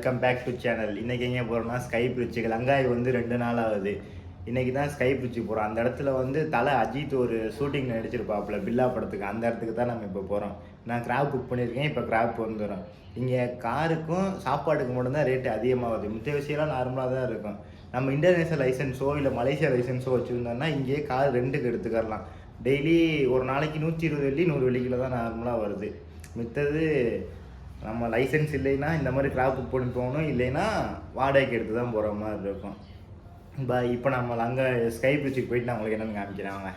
Welcome back to channel. இன்றைக்கி எங்கே போகிறோம்னா ஸ்கை பிரிட்ஜுக்கு. லங்காய் வந்து 2 நாள் ஆகுது. இன்றைக்கி தான் ஸ்கை பிரிட்ஜுக்கு போகிறோம். அந்த இடத்துல வந்து தலை அஜித் ஒரு ஷூட்டிங் நடிச்சிருப்பாப்புல பில்லா படத்துக்கு. அந்த இடத்துக்கு தான் நம்ம இப்போ போகிறோம். நான் கிராப் புக் பண்ணியிருக்கேன். இப்போ கிராப் வந்துடும். இங்கே காருக்கும் சாப்பாடுக்கு மட்டும்தான் ரேட்டு அதிகமாகுது. மித்த விஷயம்லாம் நார்மலாக தான் இருக்கும். நம்ம இன்டர்நேஷ்னல் லைசன்ஸோ இல்லை மலேசியா லைசன்ஸோ வச்சுருந்தோம்னா இங்கேயே கார் ரெண்டுக்கு எடுத்துக்கலாம். டெய்லி ஒரு நாளைக்கு 120 வெள்ளி 100 வெள்ளிக்கில் தான் நார்மலாக வருது. மித்தது நம்ம லைசன்ஸ் இல்லைன்னா இந்த மாதிரி கிராப் புக் பண்ணி போகணும், இல்லைன்னா வாடகைக்கு எடுத்து தான் போகிற மாதிரி இருக்கும். இப்போ நம்ம அங்கே ஸ்கை பிரிட்ஜுக்கு போயிட்டு நான் உங்களுக்கு என்னென்னு காமிக்கிறேன் வாங்க.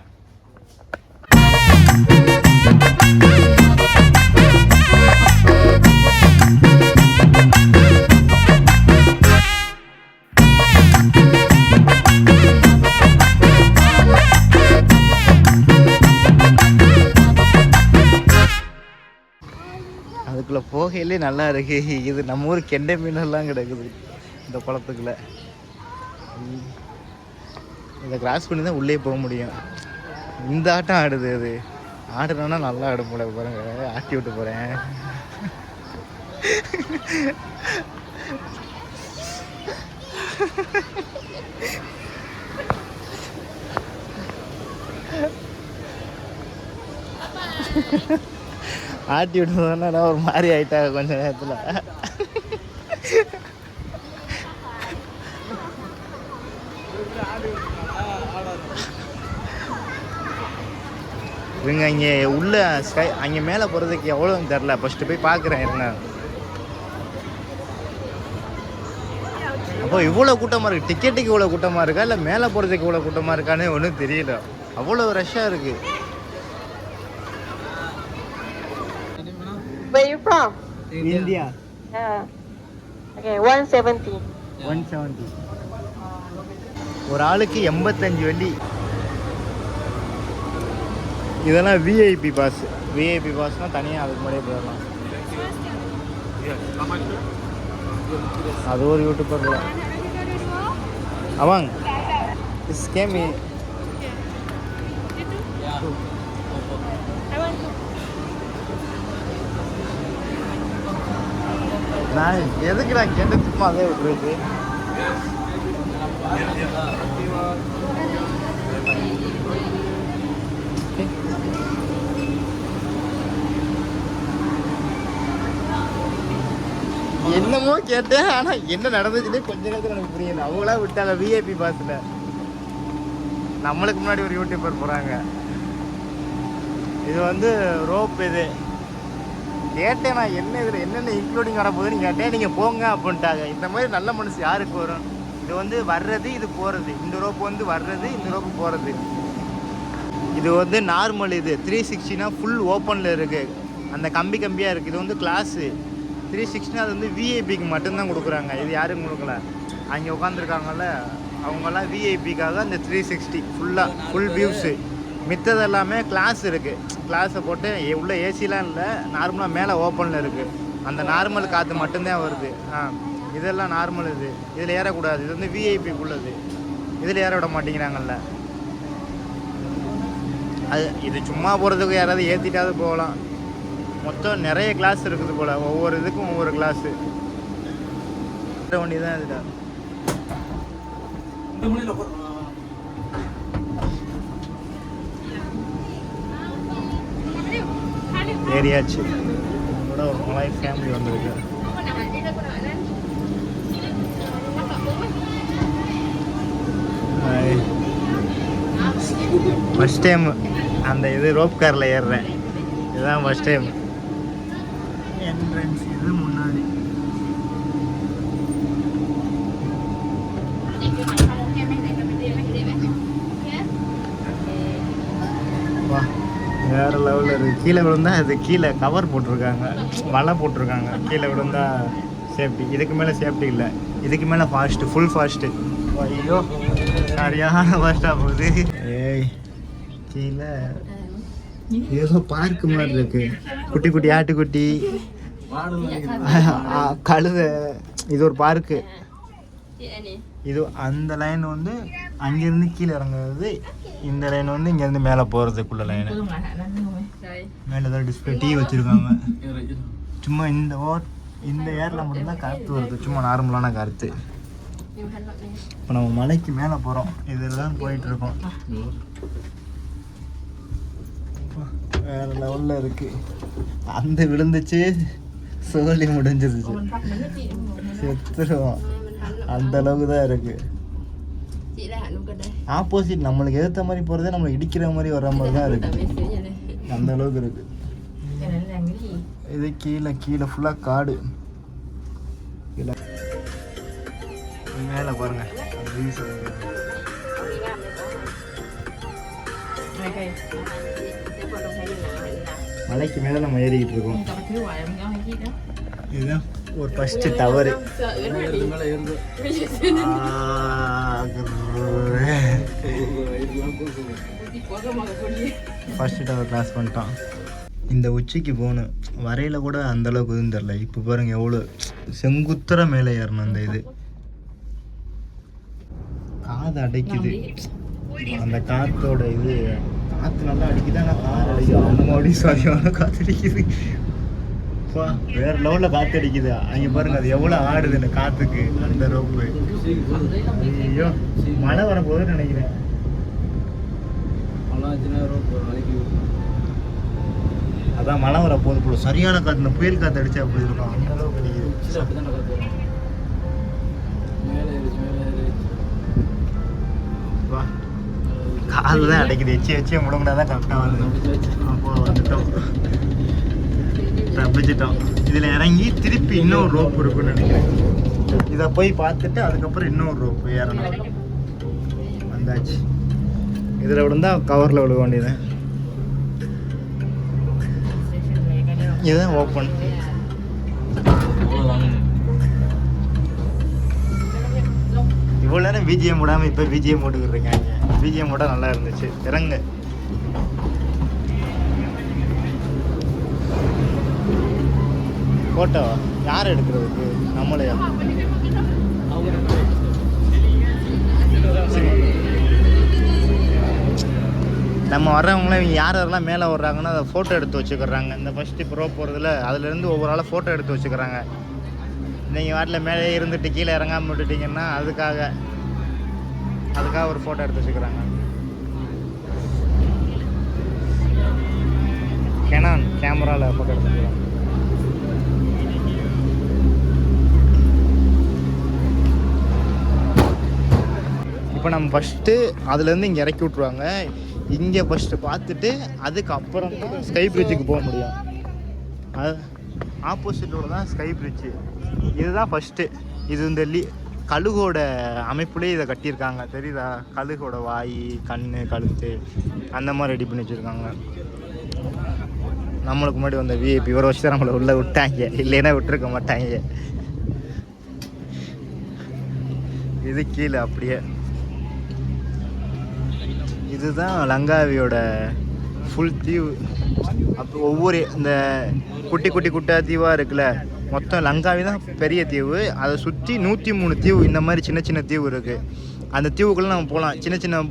அதுக்குள்ளே போகையிலே நல்லா இருக்கு. இது நம்ம ஊர் கெண்டை மீனெல்லாம் கிடக்குது இந்த குளத்துக்குள்ள. இதை கிராஸ் பண்ணி தான் உள்ளே போக முடியும். இந்த ஆட்டம் ஆடுது. அது ஆடுறோன்னா நல்லா ஆடும் போல. பாருங்க, ஆட்டி விட்டு போகிறேன். ஆட்டி விட்டுனா ஒரு மாதிரி ஆயிட்டாங்க கொஞ்ச நேரத்தில். இவங்க இங்கே உள்ள ஸ்கை அங்கே மேலே போகிறதுக்கு எவ்வளோன்னு தெரில. ஃபஸ்ட்டு போய் பார்க்குறேன் இருங்க. அப்போ இவ்வளோ கூட்டமாக இருக்குது. டிக்கெட்டுக்கு இவ்வளோ கூட்டமாக இருக்கா இல்லை மேலே போகிறதுக்கு இவ்வளோ கூட்டமாக இருக்கானே ஒன்றும் தெரியல. அவ்வளோ ரஷ்ஷாக இருக்குது. Where you from? India. Okay, 170. 170. ஒரு ஆளுக்கு 85 வெள்ளி. இதெல்லாம் விஐபி பாஸ். விஐபி பாஸ்னால் தனியாக அதுக்கு முன்னாடியே போயிடலாம். அது ஒரு யூடியூபர் தான் அவங்க. ஸ்கேமி நான் எதுக்கு நான் கேட்டு சும்மா அதே விட்டுருக்கு. என்னமோ கேட்டேன், ஆனால் என்ன நடந்துச்சுன்னே கொஞ்ச நேரத்தில் எனக்கு புரியல. அவங்களா விட்டாங்க விஐபி பாஸில். நம்மளுக்கு முன்னாடி ஒரு யூடியூபர் போகிறாங்க. இது வந்து ரோப். இது கேட்டேன் நான், என்ன இதில் என்னென்ன இன்க்ளூடிங் வர போகுதுன்னு கேட்டேன். நீங்கள் போங்க அப்படின்ட்டாங்க. இந்த மாதிரி நல்ல மனசு யாருக்கு வரும்? இது வந்து வர்றது, இது போகிறது. இந்த ரோப்பு வந்து வர்றது, இந்த ரோப்பு போகிறது. இது வந்து நார்மல். இது 360னா ஃபுல் ஓப்பனில் இருக்குது. அந்த கம்பி கம்பியாக இருக்குது. இது வந்து கிளாஸு. 360 அது வந்து விஐபிக்கு மட்டும்தான் கொடுக்குறாங்க. இது யாரும் கொடுக்கல. அங்கே உட்காந்துருக்காங்கல்ல அவங்கெல்லாம் விஐபிக்காக அந்த 360 ஃபுல்லாக ஃபுல் வியூஸு. மித்தது எல்லாமே கிளாஸ் இருக்குது. கிளாஸை போட்டு உள்ள ஏசிலாம் இல்லை, நார்மலாக மேலே ஓப்பனில் இருக்குது. அந்த நார்மல் காற்று மட்டும்தான் வருது. இதெல்லாம் நார்மல். இது இதில் ஏறக்கூடாது. இது வந்து விஐபிக்குள்ளது. இதில் ஏற விட மாட்டேங்கிறாங்கல்ல. அது இது சும்மா போகிறதுக்கு யாராவது ஏற்றிட்டாவது போகலாம். மொத்தம் நிறைய கிளாஸ் இருக்குது போல். ஒவ்வொரு இதுக்கும் ஒவ்வொரு கிளாஸு. வண்டி தான் இதில். ஏரியாச்சு. கூட ஒரு மலாய் ஃபேமிலி வந்திருக்கு. ஃபஸ்ட் டைம் அந்த இது ரோப் காரில் ஏறுறேன். இதுதான் ஃபஸ்ட் டைம். என்ட்ரன்ஸ் இது முன்னாடி. வேறு லெவலில் இருக்குது. கீழே விழுந்தா அது கீழே கவர் போட்டிருக்காங்க, வலை போட்டிருக்காங்க. கீழே விழுந்தா சேஃப்டி. இதுக்கு மேலே சேஃப்டி இல்லை. இதுக்கு மேலே ஃபாஸ்ட்டு, ஃபுல் ஃபாஸ்ட்டு. ஐயோ சரியான ஃபாஸ்ட்டாக போகுது. ஏய் கீழே ஏதோ பார்க்கு மாதிரி இருக்குது. குட்டி குட்டி ஆட்டுக்குட்டி, கழுதை. இது ஒரு பார்க்கு. இது அந்த லைன் வந்து அங்கேருந்து கீழே இறங்குறது. இந்த லைன் வந்து இங்கேருந்து மேலே போகிறதுக்குள்ள லைனு. மேலே ஏதாவது டிஸ்பிளே டீ வச்சுருக்காங்க. சும்மா இந்த இந்த ஏரில் மட்டும்தான் காற்று வருது, சும்மா நார்மலான காற்று. இப்போ நம்ம மலைக்கு மேலே போகிறோம், இதில் தான் போயிட்டுருக்கோம். வேறு லெவலில் இருக்குது. அந்த விழுந்துச்சு, சோழி முடிஞ்சிருச்சு, செத்துருவோம். அந்த அளவுக்கு தான் இருக்குது. ஆப்போசிட் நம்மளுக்கு எதிர்த்த மாதிரி போகிறதே நம்மளை இடிக்கிற மாதிரி வர மாதிரி தான் இருக்குது. அந்த அளவுக்கு இருக்குது. இது கீழே ஃபுல்லாக காடு. கீழே மேலே பாருங்க, மலைக்கு மேலே நம்ம ஏறிக்கிட்டு இருக்கோம். இதுதான் ஒரு first tower. First tower cross பண்ணிட்டான். இந்த உச்சிக்கு போகணும், வரையில் கூட அந்தளவுக்கு எதுவும் தெரில. இப்போ பாருங்கள் எவ்வளோ செங்குத்தர மேலே ஏறணும். அந்த இது காது அடைக்குது, அந்த காற்றோட இது. காற்று நல்லா அடிக்குது, ஆனால் கார் அடிக்குது. அம்மாடி சரியான காற்று அடிக்குது. வேறு லெவலில் காற்று அடிக்குது. அங்கே பாருங்கள் அது எவ்வளோ ஆடுது இந்த காற்றுக்கு, அந்த ரோப்பு. ஐயோ, மழை வரப்போகுதுன்னு நினைக்கிறேன். அதான் மழை வர போது போல, சரியான காற்று. இந்த புயல் காற்று அடிச்சா அப்படி இருக்கும், அந்த அளவுக்கு அடிக்குது. காது தான் அடைக்குது, எச்சியே முடங்கினா தான் கரெக்டாக வருது. அப்போ வந்துட்டோம், தப்பிச்சிட்டோம். இதில் இறங்கி திருப்பி இன்னொரு ரோப் இருக்குன்னு நினைக்கிறேன். இதை போய் பார்த்துட்டு அதுக்கப்புறம் இன்னொரு ரோப்பு ஏறணும். வந்தாச்சு. இதில் விழுந்தா கவரில் விழுக வேண்டியது. இதுதான் ஓப்பன். இவ்வளோ நேரம் பிஜிஎம் விடாமல் இப்போ பிஜிஎம் போட்டுக்கிட்டு இருக்காங்க. பிஜிஎம் போட நல்லா இருந்துச்சு. இறங்க. ஃபோட்டோ யார் எடுக்கிறதுக்கு? நம்மளையா? நம்ம வர்றவங்களாம் இவங்க யாரெல்லாம் மேலே வர்றாங்கன்னா அதை ஃபோட்டோ எடுத்து வச்சுக்கிறாங்க. இந்த ஃபஸ்ட்டு ப்ரோ போகிறதுல அதுலேருந்து ஒவ்வொரு ஆளாக ஃபோட்டோ எடுத்து வச்சுக்கிறாங்க. நீங்கள் வாட்டில் மேலே இருந்துட்டு கீழே இறங்காமல் விட்டுட்டிங்கன்னா அதுக்காக ஒரு ஃபோட்டோ எடுத்து வச்சுக்கிறாங்க. கெனான் கேமராவில் ஃபோட்டோ எடுத்துக்கிறாங்க. இப்போ நம்ம ஃபஸ்ட்டு அதுலேருந்து இங்கே இறக்கி விட்ருவாங்க. இங்கே ஃபஸ்ட்டு பார்த்துட்டு அதுக்கப்புறம் தான் ஸ்கை பிரிட்ஜுக்கு போக முடியும். அது ஆப்போசிட்டோட தான் ஸ்கை பிரிட்ஜு. இதுதான் ஃபஸ்ட்டு. இது இந்த கழுகோட அமைப்புலேயே இதை கட்டியிருக்காங்க, தெரியுதா? கழுகோட வாய், கண், கழுத்து அந்த மாதிரி ரெடி பண்ணி வச்சுருக்காங்க. நம்மளுக்கு முன்னாடி வந்த விஐபி ஒரு வருஷம் நம்மளை உள்ளே விட்டாங்க, இல்லைன்னா விட்டுருக்க மாட்டாங்க. இது கீழே அப்படியே. இதுதான் லங்காவியோட ஃபுல் தீவு. அப்போ ஒவ்வொரு இந்த குட்டி குட்டா தீவாக இருக்குல்ல, மொத்தம் லங்காவி தான் பெரிய தீவு. அதை சுற்றி 103 தீவு இந்த மாதிரி சின்ன தீவு இருக்குது. அந்த தீவுக்குள்ளே நம்ம போகலாம். சின்ன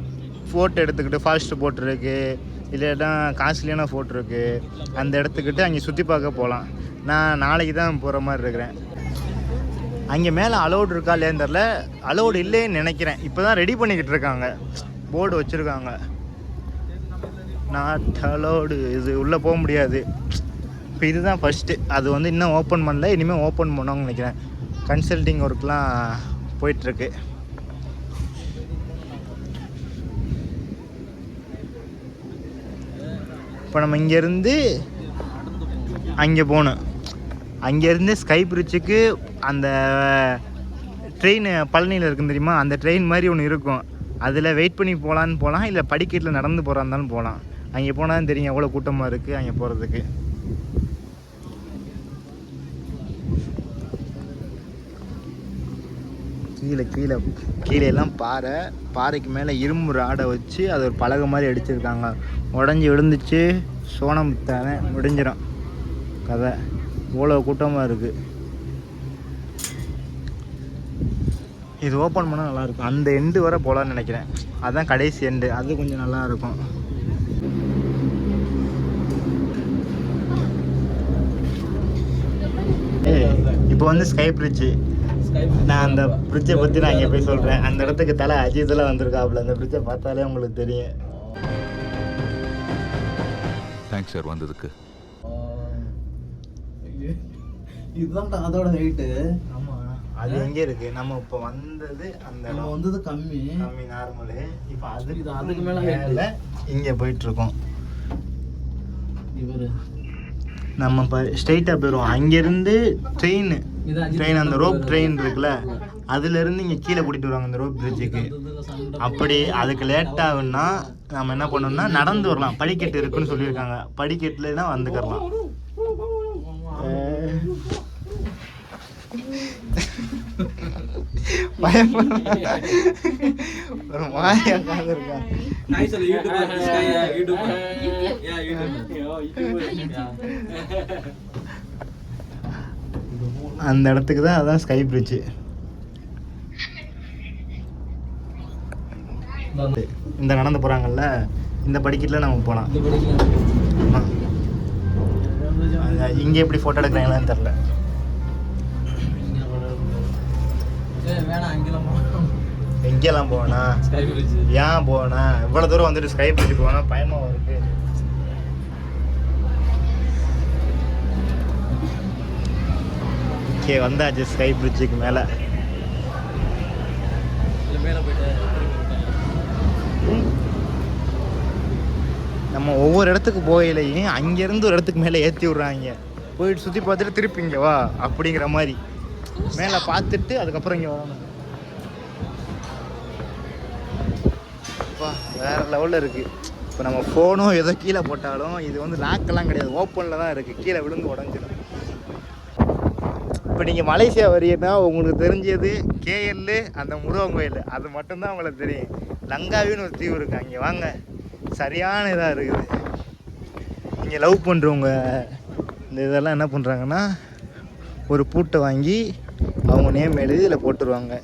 ஃபோட்டோ எடுத்துக்கிட்டு ஃபால்ஸ்ட் போட் இருக்குது, இல்லைன்னா காஸ்ட்லியான ஃபோட்டோ இருக்குது. அந்த இடத்துக்கிட்டு அங்கே சுற்றி பார்க்க போகலாம். நான் நாளைக்கு தான் போகிற மாதிரி இருக்கிறேன். அங்கே மேலே அலோடு இருக்கா இல்லையான்னு தெரில. அலோடு இல்லைன்னு நினைக்கிறேன். இப்போ தான் ரெடி பண்ணிக்கிட்டு இருக்காங்க, போர்டு வச்சுருக்காங்க. நாட் அலோடு, இது உள்ளே போக முடியாது. இப்போ இதுதான் ஃபஸ்ட்டு. அது வந்து இன்னும் ஓப்பன் பண்ணல, இனிமேல் ஓப்பன் பண்ணுவாங்கன்னு நினைக்கிறேன். கன்சல்டிங் ஒர்க்லாம் போயிட்டுருக்கு. இப்போ நம்ம இங்கேருந்து அங்கே போகணும். அங்கேருந்து ஸ்கை பிரிட்ஜுக்கு அந்த ட்ரெயின் பழனியில் இருக்குன்னு தெரியுமா, அந்த ட்ரெயின் மாதிரி ஒன்று இருக்கும். அதில் வெயிட் பண்ணி போகலாம், இல்லை படிக்கட்டில் நடந்து போகிறா இருந்தாலும் போகலாம். அங்கே போனால் தான் தெரியும் எவ்வளோ கூட்டமாக இருக்குது அங்கே போகிறதுக்கு. கீழே எல்லாம் பாறைக்கு மேலே இரும்பு ராடை வச்சு அது ஒரு பலகை மாதிரி அடிச்சிருக்காங்க. உடஞ்சி விழுந்துச்சு சோனம் தானே முடிஞ்சிடும் கதை. இவ்வளோ கூட்டமாக இருக்குது. இது ஓப்பன் பண்ணால் நல்லாயிருக்கும். அந்த எண்டு வரை போகலான்னு நினைக்கிறேன். அதுதான் கடைசி எண்டு, அது கொஞ்சம் நல்லாயிருக்கும். இப்போ வந்து ஸ்கை பிரிட்ஜு. நான் அந்த பிரிட்ஜை பற்றி நான் இங்கே போய் சொல்கிறேன். அந்த இடத்துக்கு தலை அஜித்தெல்லாம் வந்திருக்காப்புல. அந்த பிரிட்ஜை பார்த்தாலே உங்களுக்கு தெரியும். தேங்க்ஸ் சார் வந்ததுக்கு. இதுதான் அதோட ஹைட்டு. ஆமாம், அது எங்கே இருக்கு? நம்ம இப்போ வந்தது அந்த நம்ம வந்தது கம்மி நார்மலு. இப்போ அதுக்கு மேலே இங்கே போயிட்டு இருக்கோம். இவர் நம்ம இப்போ ஸ்ட்ரெயிட்டாக போயிடுவோம். அங்கேருந்து ட்ரெயின் அந்த ரோப் ட்ரெயின் இருக்குல்ல, அதுலேருந்து இங்கே கீழே கூட்டிகிட்டு வருவாங்க அந்த ரோப் பிரிட்ஜுக்கு. அப்படி அதுக்கு லேட் ஆகுன்னா நம்ம என்ன பண்ணோம்னா நடந்து வரலாம். படிக்கட்டு இருக்குன்னு சொல்லியிருக்காங்க. படிக்கட்டுலனா வந்துக்கிறலாம். ஒரு மாதிரியா இருக்கா? அந்த இடத்துக்கு தான் அதான் ஸ்கை பிரிட்ஜ். இந்த நடந்து போறாங்கல்ல, இந்த படிக்கட்டுல நம்ம போலாம். இங்க எப்படி போட்டோ எடுக்கிறாங்களான்னு தெரியல. எங்கெல்லாம் போனா ஏன் போனா இவ்வளவு தூரம் வந்துட்டு ஸ்கை பிரிட்ஜுக்கு போனா பயமா இருக்கு. ஓகே, வந்தாச்சு ஸ்கை பிரிட்ஜுக்கு மேலே. நம்ம ஒவ்வொரு இடத்துக்கு போயிலையும் அங்கேருந்து ஒரு இடத்துக்கு மேலே ஏற்றி விட்றாங்க. போயிட்டு சுற்றி பார்த்துட்டு திருப்பி இங்கே வா அப்படிங்கிற மாதிரி மேலே பார்த்துட்டு அதுக்கப்புறம் இங்கே வரணும். வேறு லெவலில் இருக்குது. இப்போ நம்ம ஃபோனும் ஏதோ கீழே போட்டாலும் இது வந்து லாக்கெல்லாம் கிடையாது, ஓப்பனில் தான் இருக்குது. கீழே விழுந்து உடஞ்சிடும். இப்போ நீங்கள் மலேசியா வரீங்கன்னா உங்களுக்கு தெரிஞ்சது கேஎல், அந்த முருகன் கோயில், அது மட்டும்தான் உங்களுக்கு தெரியும். லங்காவின்னு ஒரு தீவு இருக்குது, அங்கே வாங்க, சரியான இதாக இருக்குது. இங்கே லவ் பண்ணுறவங்க இந்த இதெல்லாம் என்ன பண்ணுறாங்கன்னா ஒரு பூட்டை வாங்கி அவங்க நேம் எழுதி இதில் போட்டுருவாங்க.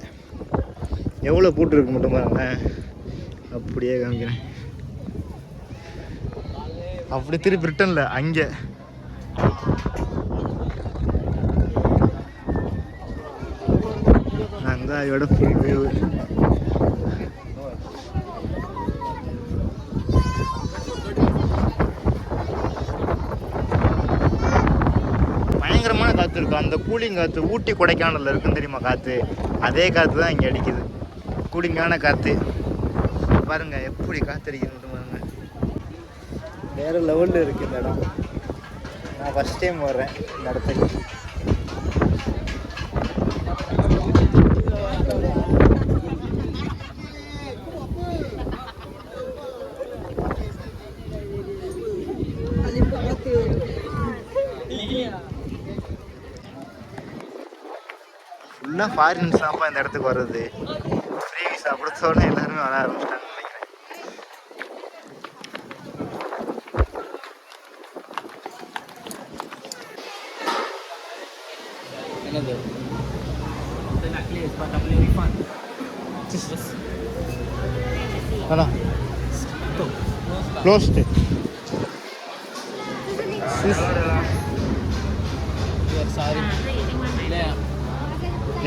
எவ்வளோ பூட்டு இருக்கு மட்டும் பாருங்க. அப்படியே காமிக்கிறேன். அப்படி திருப்பி ரிட்டனில் அங்கே அங்கே இதோட ஃபுல் வியூ. பயங்கரமான காற்று இருக்கும். அந்த கூலிங் காற்று ஊட்டி கொடைக்கானலில் இருக்குன்னு தெரியுமா காற்று, அதே காற்று தான் இங்கே அடிக்குது. கூலிங்கான காற்று பாருங்க, எப்படி காற்றடிக்குது பாருங்க. வேறு லெவலில் இருக்குது இந்த இடம். நான் ஃபஸ்ட் டைம் வர்றேன் இந்த இடத்துக்கு. ஃபுல்லாக ஃபாரின்ஸ் தான்ப்பா இந்த இடத்துக்கு வர்றது. ஃப்ரீ விசா கொடுத்தோன்னே எல்லாருமே வர ஆரம்பிச்சிட்டாங்க. Closed.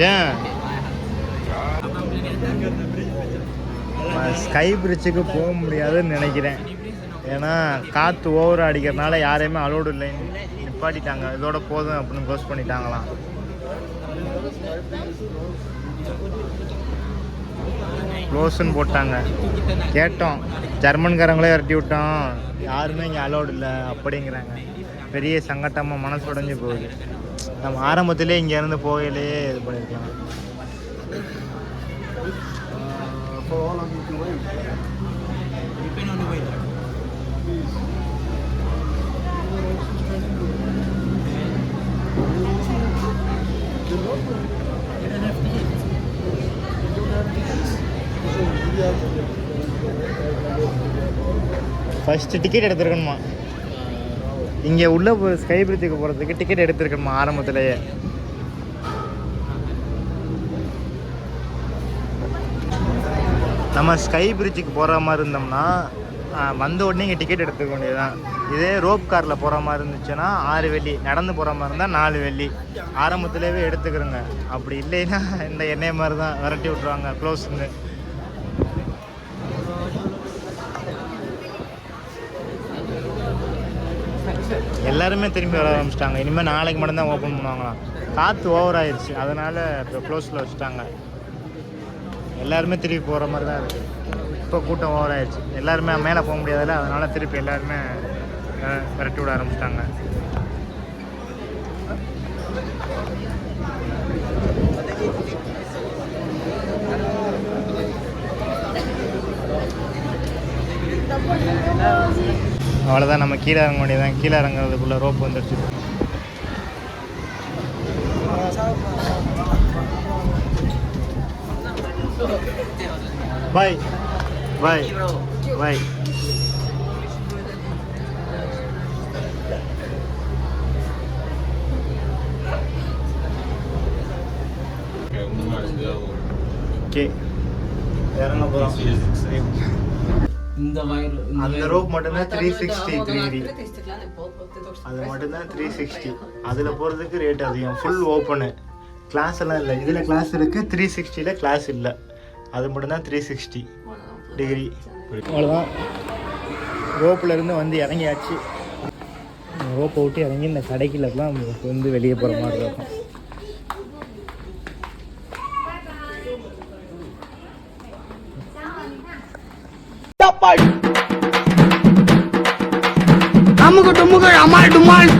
ஏன் ஸ்கை பிரிட்ஜுக்கு போக முடியாதுன்னு நினைக்கிறேன். ஏன்னா காற்று ஓவராக அடிக்கிறதுனால யாரையுமே அலோடு இல்லைன்னு நிப்பாட்டிட்டாங்க. இதோட போதும் அப்படின்னு க்ளோஸ் பண்ணிட்டாங்களாம். க்ளோஸுன்னு போட்டாங்க. கேட்டோம், ஜெர்மன்காரங்களே விரட்டி விட்டோம், யாருமே இங்கே அலோடு இல்லை அப்படிங்கிறாங்க. பெரிய சங்கட்டமாக மனசு உடைஞ்சு போகுது. நம்ம ஆரம்பத்திலே இங்கேருந்து போகலையே இது பண்ணியிருக்கலாம். ஃபஸ்ட்டு டிக்கெட் எடுத்துருக்கணுமா? இங்கே உள்ள ஸ்கை பிரிட்ஜுக்கு போகிறதுக்கு டிக்கெட் எடுத்துருக்கணுமா ஆரம்பத்திலேயே? நம்ம ஸ்கை பிரிட்ஜுக்கு போகிற மாதிரி இருந்தோம்னா வந்த உடனே இங்கே டிக்கெட் எடுத்துக்க வேண்டியதுதான். இதே ரோப் காரில் போகிற மாதிரி இருந்துச்சுன்னா 6 வெள்ளி, நடந்து போகிற மாதிரி இருந்தால் 4 வெள்ளி. ஆரம்பத்துலேயே எடுத்துக்கிறோங்க. அப்படி இல்லைன்னா இந்த எண்ணெய் மாதிரி தான் விரட்டி விட்ருவாங்க க்ளோஸ்ன்னு. எல்லாருமே திரும்பி வர ஆரம்பிச்சிட்டாங்க. இனிமேல் நாளைக்கு மட்டும்தான் ஓப்பன் பண்ணுவாங்களாம். காற்று ஓவர் ஆயிடுச்சு, அதனால் இப்போ க்ளோஸில் வச்சுட்டாங்க. எல்லாருமே திருப்பி போகிற மாதிரி தான் இருக்குது. இப்போ கூட்டம் ஓவர் ஆயிடுச்சு, எல்லாருமே மேலே போக முடியாதுல்ல, அதனால் திருப்பி எல்லாருமே விரட்டி விட ஆரம்பிச்சிட்டாங்க. அவ்வளோதான், நம்ம கீழே இறங்க வேண்டியதான். கீழே இறங்குறதுக்குள்ளே ரோப் வந்துடுச்சு. பாய் பாய் பாய். ஓகே, இறங்க போகிறோம். இந்த வயர் அந்த ரோப் மட்டும்தான் 360 டிகிரி. அது மட்டும்தான் 360. அதில் போகிறதுக்கு ரேட் அதிகம். ஃபுல் ஓப்பனு, கிளாஸ் எல்லாம் இல்லை. இதில் கிளாஸ் இருக்குது, 360ல் கிளாஸ் இல்லை. அது மட்டும்தான் 360 டிகிரி. அவ்வளோதான், ரோப்பில் இருந்து வந்து இறங்கியாச்சு. ரோப்பை விட்டு இறங்கி இந்த கடைக்குள்ளலாம் வந்து வெளியே போகிற மாதிரி இருக்கும். அமுக்கு டுமுக்கு அமால் டுமால்